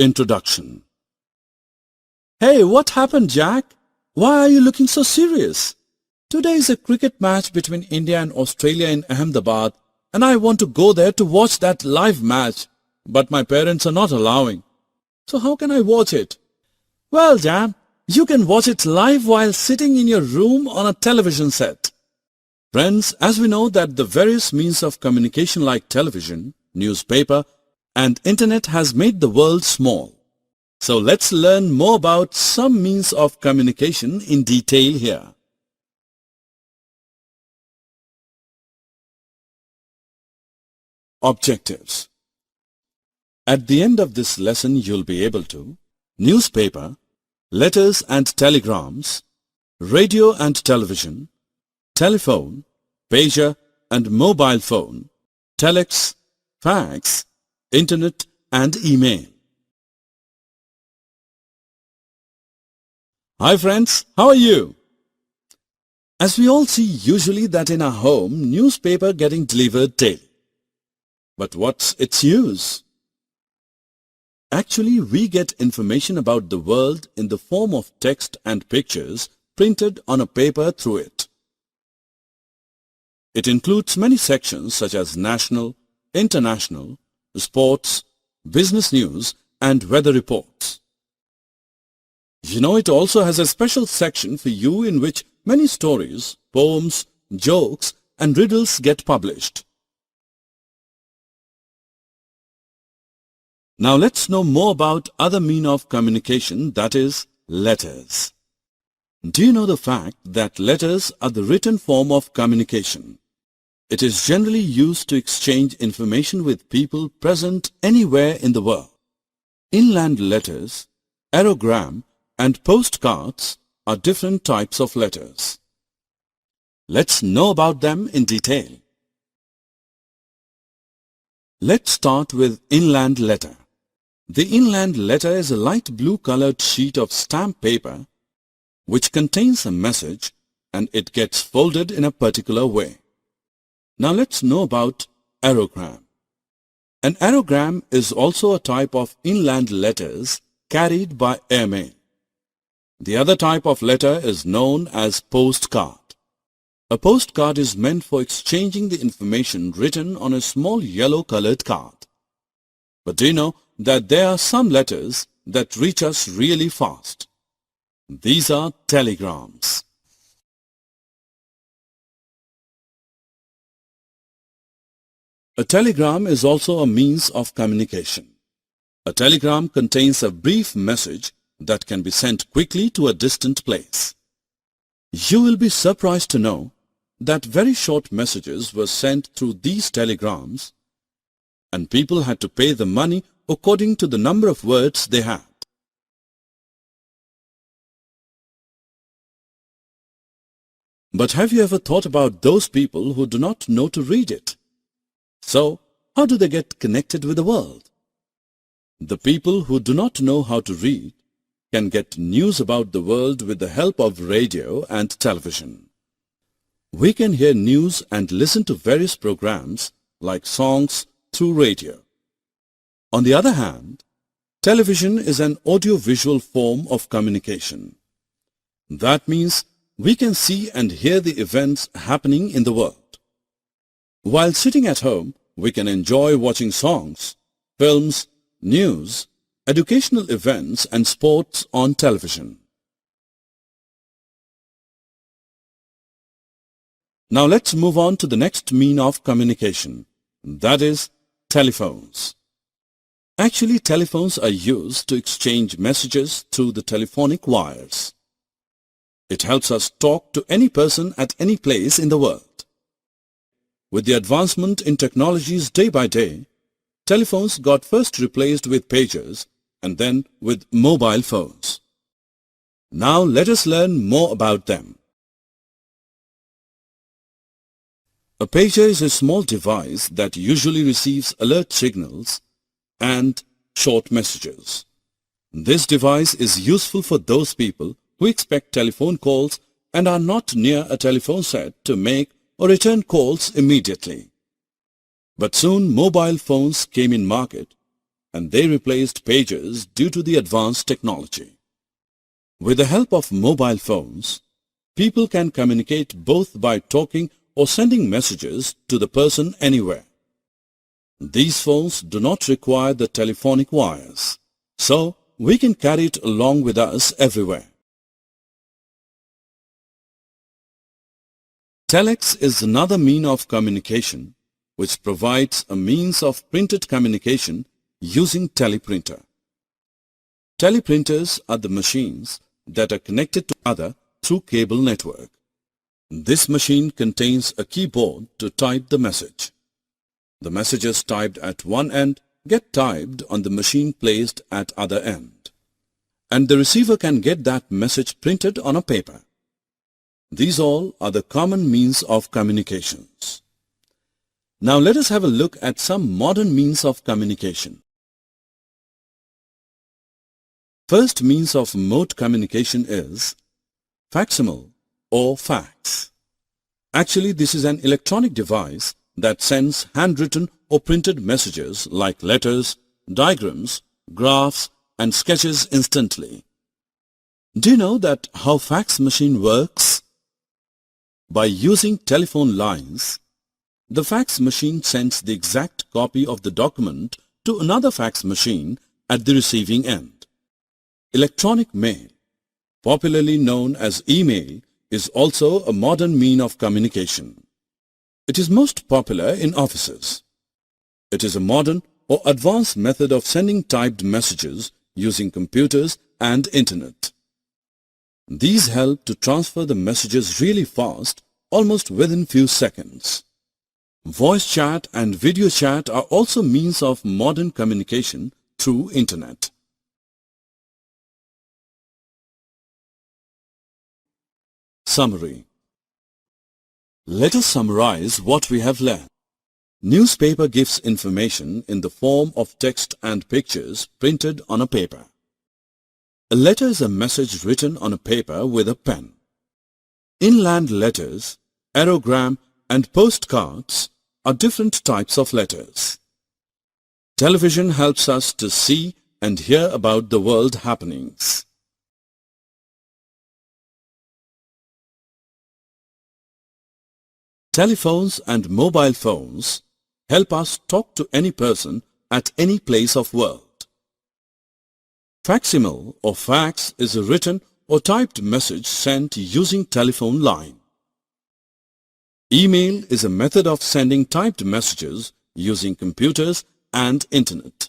Introduction. Hey, what happened, Jack? Why are you looking so serious? Today is a cricket match between India and Australia in Ahmedabad, and I want to go there to watch that live match, but my parents are not allowing. So how can I watch it? Well, Jam, you can watch it live while sitting in your room on a television set. Friends, as we know that the various means of communication like television, newspaper, and internet has made the world small. So let's learn more about some means of communication in detail here. Objectives. At the end of this lesson, you'll be able to newspaper, letters and telegrams, radio and television, telephone, pager and mobile phone, telex, fax, internet and email. Hi friends, how are you? As we all see usually that in our home, newspaper getting delivered daily. But what's its use? Actually, we get information about the world in the form of text and pictures printed on a paper through it. It includes many sections such as national, international, sports, business news and weather reports. You know, it also has a special section for you in which many stories, poems, jokes and riddles get published. Now let's know more about other mean of communication, that is, letters. Do you know the fact that letters are the written form of communication? It is generally used to exchange information with people present anywhere in the world. Inland letters, aerogram, and postcards are different types of letters. Let's know about them in detail. Let's start with inland letter. The inland letter is a light blue colored sheet of stamp paper which contains a message and it gets folded in a particular way. Now let's know about aerogram. An aerogram is also a type of inland letters carried by airmail. The other type of letter is known as postcard. A postcard is meant for exchanging the information written on a small yellow colored card. But do you know that there are some letters that reach us really fast? These are telegrams. A telegram is also a means of communication. A telegram contains a brief message that can be sent quickly to a distant place. You will be surprised to know that very short messages were sent through these telegrams and people had to pay the money according to the number of words they had. But have you ever thought about those people who do not know to read it? So, how do they get connected with the world? The people who do not know how to read can get news about the world with the help of radio and television. We can hear news and listen to various programs like songs through radio. On the other hand, television is an audio-visual form of communication. That means we can see and hear the events happening in the world. While sitting at home, we can enjoy watching songs, films, news, educational events and sports on television. Now let's move on to the next mean of communication, that is, telephones. Actually, telephones are used to exchange messages through the telephonic wires. It helps us talk to any person at any place in the world. With the advancement in technologies day by day, telephones got first replaced with pagers and then with mobile phones. Now let us learn more about them. A pager is a small device that usually receives alert signals and short messages. This device is useful for those people who expect telephone calls and are not near a telephone set to make or return calls immediately. But soon mobile phones came in market and they replaced pages due to the advanced technology. With the help of mobile phones, people can communicate both by talking or sending messages to the person anywhere. These phones do not require the telephonic wires, so we can carry it along with us everywhere. Telex is another means of communication which provides a means of printed communication using teleprinter. Teleprinters are the machines that are connected to other through cable network. This machine contains a keyboard to type the message. The messages typed at one end get typed on the machine placed at other end, and the receiver can get that message printed on a paper. These all are the common means of communications. Now let us have a look at some modern means of communication. First means of mode communication is facsimile or fax. Actually, this is an electronic device that sends handwritten or printed messages like letters, diagrams, graphs, and sketches instantly. Do you know that how fax machine works? By using telephone lines, the fax machine sends the exact copy of the document to another fax machine at the receiving end. Electronic mail, popularly known as email, is also a modern means of communication. It is most popular in offices. It is a modern or advanced method of sending typed messages using computers and internet. These help to transfer the messages really fast, almost within few seconds. Voice chat and video chat are also means of modern communication through internet. Summary. Let us summarize what we have learned. Newspaper gives information in the form of text and pictures printed on a paper. A letter is a message written on a paper with a pen. Inland letters, aerogram, and postcards are different types of letters. Television helps us to see and hear about the world happenings. Telephones and mobile phones help us talk to any person at any place of world. Facsimile or fax is a written or typed message sent using telephone line. Email is a method of sending typed messages using computers and internet.